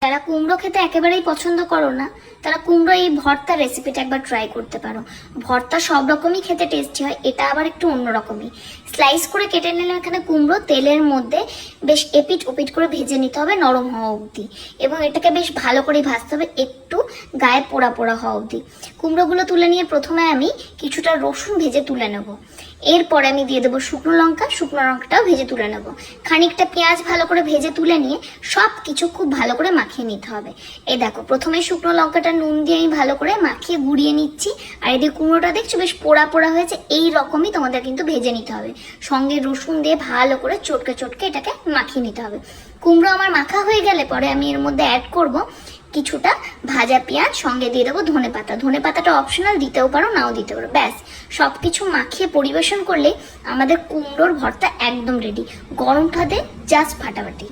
যারা কুমড়ো খেতে একেবারেই পছন্দ করো না তারা কুমড়ো এই ভর্তা রেসিপিটা একবার ট্রাই করতে পারো। ভর্তা সব রকমই খেতে টেস্টি হয়, এটা আবার একটু অন্যরকমই। স্লাইস করে কেটে নিলাম এখানে কুমড়ো, তেলের মধ্যে বেশ এপিট ওপিট করে ভেজে নিতে হবে নরম হওয়া অবধি, এবং এটাকে বেশ ভালো করে ভাজতে হবে একটু গায়ে পোড়া পোড়া হওয়া অবধি। কুমড়োগুলো তুলে নিয়ে প্রথমে আমি কিছুটা রসুন ভেজে তুলে নেব, এরপরে আমি দিয়ে দেবো শুকনো লঙ্কা, শুকনো লঙ্কাটাও ভেজে তুলে নেব। খানিকটা পেঁয়াজ ভালো করে ভেজে তুলে নিয়ে সব কিছু খুব ভালো করে মাখিয়ে নিতে হবে। এই দেখো প্রথমে শুকনো লঙ্কাটা নুন দিয়ে আমি ভালো করে মাখিয়ে গুঁড়িয়ে নিচ্ছি, আর এদিকে কুমড়োটা দেখছো বেশ পোড়া পোড়া হয়েছে, এই রকমই তোমাদের কিন্তু ভেজে নিতে হবে। সঙ্গে রসুন দিয়ে ভালো করে চটকে চটকে এটাকে মাখিয়ে নিতে হবে। কুমড়ো আমার মাখা হয়ে গেলে পরে আমি এর মধ্যে অ্যাড করব কিছুটা ভাজা পেঁয়াজ, সঙ্গে দিয়ে দেবো ধনে পাতা। ধনে পাতাটা অপশনাল, দিতেও পারো নাও দিতে পারো। ব্যাস সবকিছু মাখিয়ে পরিবেশন করলে আমাদের কুমড়োর ভর্তা একদম রেডি। গরম ভাতে জাস্ট ফাটাফাটি।